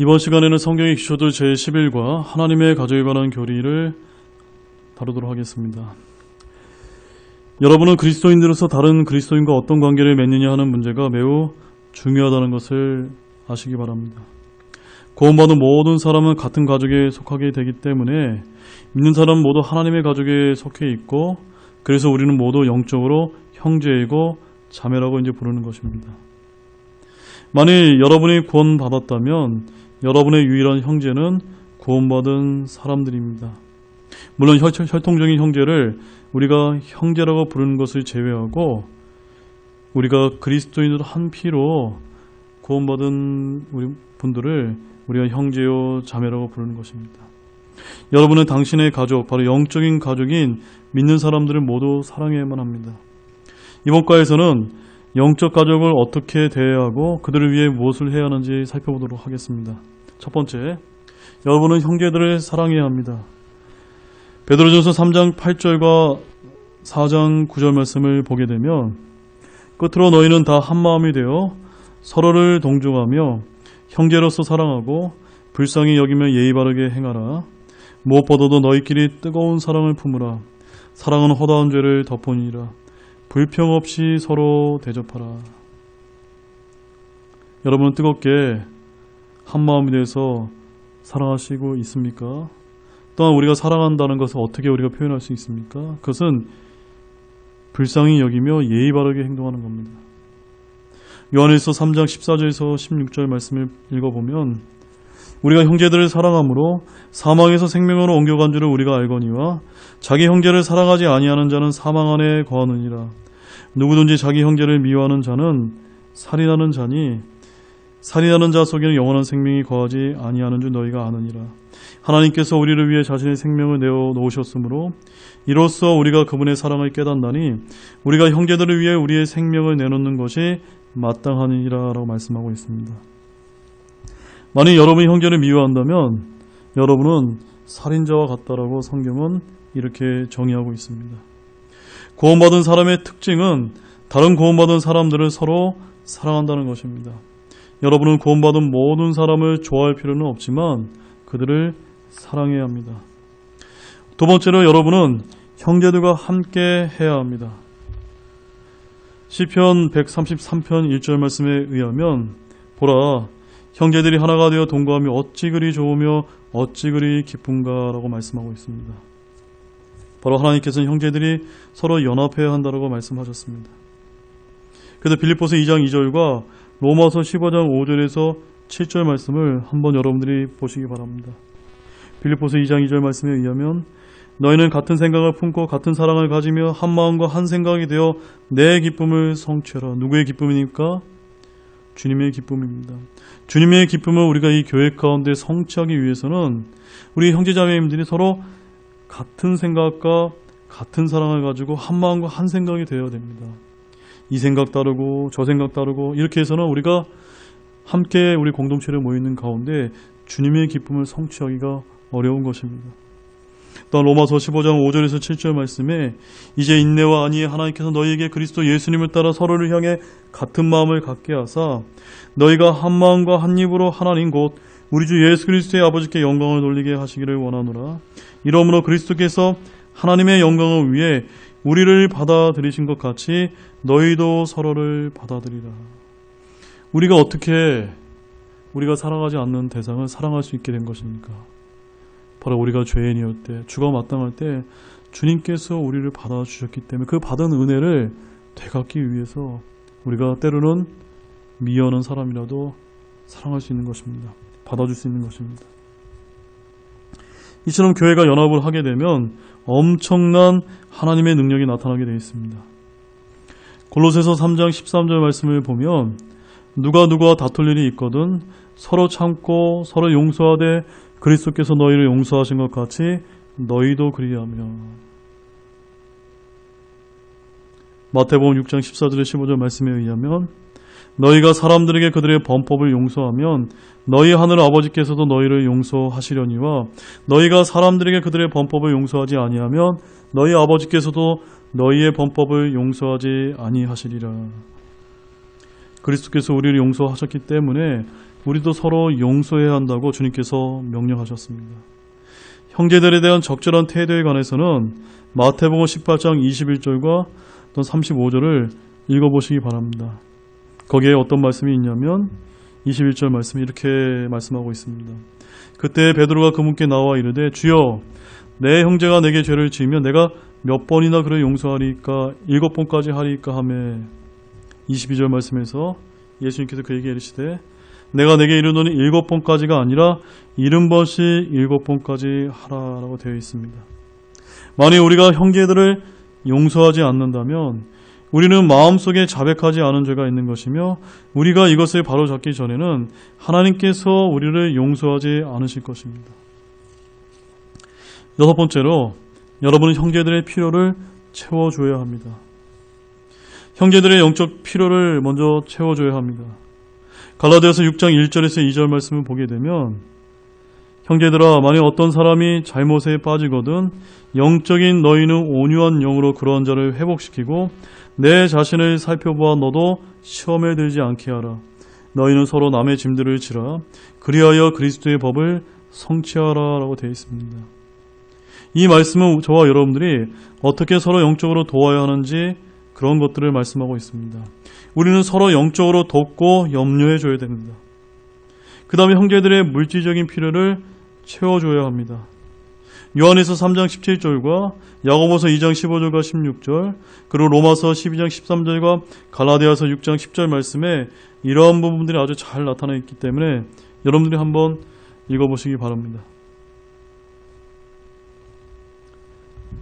이번 시간에는 성경의 기초도 제11과 하나님의 가족에 관한 교리를 다루도록 하겠습니다. 여러분은 그리스도인으로서 다른 그리스도인과 어떤 관계를 맺느냐 하는 문제가 매우 중요하다는 것을 아시기 바랍니다. 구원받은 모든 사람은 같은 가족에 속하게 되기 때문에 믿는 사람은 모두 하나님의 가족에 속해 있고, 그래서 우리는 모두 영적으로 형제이고 자매라고 이제 부르는 것입니다. 만일 여러분이 구원받았다면 여러분의 유일한 형제는 구원받은 사람들입니다. 물론 혈통적인 형제를 우리가 형제라고 부르는 것을 제외하고 우리가 그리스도인으로 한 피로 구원받은 우리 분들을 우리가 형제요 자매라고 부르는 것입니다. 여러분은 당신의 가족, 바로 영적인 가족인 믿는 사람들을 모두 사랑해야만 합니다. 이번 과에서는 영적 가족을 어떻게 대해야 하고 그들을 위해 무엇을 해야 하는지 살펴보도록 하겠습니다. 첫 번째, 여러분은 형제들을 사랑해야 합니다. 베드로전서 3장 8절과 4장 9절 말씀을 보게 되면, 끝으로 너희는 다 한마음이 되어 서로를 동정하며 형제로서 사랑하고 불쌍히 여기며 예의 바르게 행하라. 무엇보다도 너희끼리 뜨거운 사랑을 품으라. 사랑은 허다한 죄를 덮으니라. 불평 없이 서로 대접하라. 여러분은 뜨겁게 한마음이 돼서 사랑하시고 있습니까? 또한 우리가 사랑한다는 것을 어떻게 우리가 표현할 수 있습니까? 그것은 불쌍히 여기며 예의 바르게 행동하는 겁니다. 요한일서 3장 14절에서 16절 말씀을 읽어보면, 우리가 형제들을 사랑함으로 사망에서 생명으로 옮겨간 줄을 우리가 알거니와 자기 형제를 사랑하지 아니하는 자는 사망 안에 거하느니라. 누구든지 자기 형제를 미워하는 자는 살인하는 자니 살인하는 자 속에는 영원한 생명이 거하지 아니하는 줄 너희가 아느니라. 하나님께서 우리를 위해 자신의 생명을 내어 놓으셨으므로 이로써 우리가 그분의 사랑을 깨닫나니 우리가 형제들을 위해 우리의 생명을 내놓는 것이 마땅하니라 라고 말씀하고 있습니다. 만약 여러분이 형제를 미워한다면 여러분은 살인자와 같다라고 성경은 이렇게 정의하고 있습니다. 구원받은 사람의 특징은 다른 구원받은 사람들을 서로 사랑한다는 것입니다. 여러분은 구원받은 모든 사람을 좋아할 필요는 없지만 그들을 사랑해야 합니다. 두 번째로, 여러분은 형제들과 함께 해야 합니다. 시편 133편 1절 말씀에 의하면, 보라, 형제들이 하나가 되어 동거하며 어찌 그리 좋으며 어찌 그리 기쁜가 라고 말씀하고 있습니다. 바로 하나님께서는 형제들이 서로 연합해야 한다고 말씀하셨습니다. 그래서 빌립보서 2장 2절과 로마서 15장 5절에서 7절 말씀을 한번 여러분들이 보시기 바랍니다. 빌립보서 2장 2절 말씀에 의하면, 너희는 같은 생각을 품고 같은 사랑을 가지며 한 마음과 한 생각이 되어 내 기쁨을 성취하라. 누구의 기쁨입니까? 주님의 기쁨입니다. 주님의 기쁨을 우리가 이 교회 가운데 성취하기 위해서는 우리 형제자매님들이 서로 같은 생각과 같은 사랑을 가지고 한 마음과 한 생각이 되어야 됩니다. 이 생각 다르고 저 생각 다르고 이렇게 해서는 우리가 함께 우리 공동체를 모이는 가운데 주님의 기쁨을 성취하기가 어려운 것입니다. 또한 로마서 15장 5절에서 7절 말씀에, 이제 인내와 안위에 하나님께서 너희에게 그리스도 예수님을 따라 서로를 향해 같은 마음을 갖게 하사 너희가 한 마음과 한 입으로 하나님 곧 우리 주 예수 그리스도의 아버지께 영광을 돌리게 하시기를 원하노라. 이러므로 그리스도께서 하나님의 영광을 위해 우리를 받아들이신 것 같이 너희도 서로를 받아들이라. 우리가 어떻게 우리가 사랑하지 않는 대상을 사랑할 수 있게 된 것입니까? 바로 우리가 죄인이었을 때, 죽어 마땅할 때 주님께서 우리를 받아주셨기 때문에 그 받은 은혜를 되갚기 위해서 우리가 때로는 미워하는 사람이라도 사랑할 수 있는 것입니다. 받아줄 수 있는 것입니다. 이처럼 교회가 연합을 하게 되면 엄청난 하나님의 능력이 나타나게 되어 있습니다. 골로새서 3장 13절 말씀을 보면, 누가 누구와 다툴 일이 있거든 서로 참고 서로 용서하되 그리스도께서 너희를 용서하신 것 같이 너희도 그리하며. 마태복음 6장 14절에 15절 말씀에 의하면, 너희가 사람들에게 그들의 범법을 용서하면 너희 하늘 아버지께서도 너희를 용서하시려니와 너희가 사람들에게 그들의 범법을 용서하지 아니하면 너희 아버지께서도 너희의 범법을 용서하지 아니하시리라. 그리스도께서 우리를 용서하셨기 때문에 우리도 서로 용서해야 한다고 주님께서 명령하셨습니다. 형제들에 대한 적절한 태도에 관해서는 마태복음 18장 21절과 또 35절을 읽어보시기 바랍니다. 거기에 어떤 말씀이 있냐면 21절 말씀이 이렇게 말씀하고 있습니다. 그때 베드로가 그분께 나와 이르되 주여 내 형제가 내게 죄를 지으면 내가 몇 번이나 그를 용서하리까 7번까지 하리까 하매 22절 말씀에서 예수님께서 그에게 이르시되 내가 내게 이르노니 7번까지가 아니라 70번씩 7번까지 하라라고 되어 있습니다. 만약 우리가 형제들을 용서하지 않는다면 우리는 마음속에 자백하지 않은 죄가 있는 것이며 우리가 이것을 바로잡기 전에는 하나님께서 우리를 용서하지 않으실 것입니다. 6번째로 여러분은 형제들의 필요를 채워줘야 합니다. 형제들의 영적 필요를 먼저 채워줘야 합니다. 갈라디아서 6장 1절에서 2절 말씀을 보게 되면 형제들아 만약 어떤 사람이 잘못에 빠지거든 영적인 너희는 온유한 영으로 그러한 자를 회복시키고 내 자신을 살펴보아 너도 시험에 들지 않게 하라. 너희는 서로 남의 짐들을 지라. 그리하여 그리스도의 법을 성취하라 라고 되어 있습니다. 이 말씀은 저와 여러분들이 어떻게 서로 영적으로 도와야 하는지 그런 것들을 말씀하고 있습니다. 우리는 서로 영적으로 돕고 염려해 줘야 됩니다. 그 다음에 형제들의 물질적인 필요를 채워줘야 합니다. 요한에서 3장 17절과 야고보서 2장 15절과 16절 그리고 로마서 12장 13절과 갈라디아서 6장 10절 말씀에 이러한 부분들이 아주 잘 나타나 있기 때문에 여러분들이 한번 읽어보시기 바랍니다.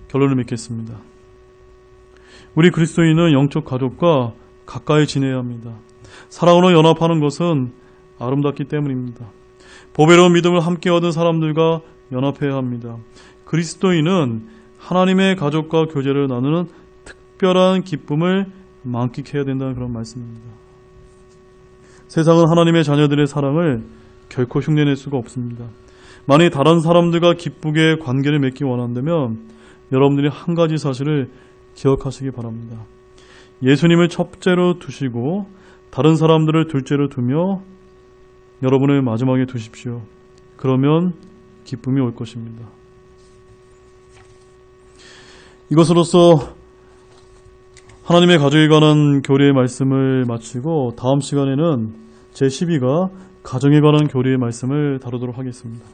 결론을 맺겠습니다. 우리 그리스도인은 영적 가족과 가까이 지내야 합니다. 사랑으로 연합하는 것은 아름답기 때문입니다. 보배로운 믿음을 함께 얻은 사람들과 연합해야 합니다. 그리스도인은 하나님의 가족과 교제를 나누는 특별한 기쁨을 만끽해야 된다는 그런 말씀입니다. 세상은 하나님의 자녀들의 사랑을 결코 흉내낼 수가 없습니다. 만약 다른 사람들과 기쁘게 관계를 맺기 원한다면 여러분들이 한 가지 사실을 기억하시기 바랍니다. 예수님을 첫째로 두시고 다른 사람들을 둘째로 두며 여러분을 마지막에 두십시오. 그러면 기쁨이 올 것입니다. 이것으로서 하나님의 가족에 관한 교리의 말씀을 마치고 다음 시간에는 제12가 가정에 관한 교리의 말씀을 다루도록 하겠습니다.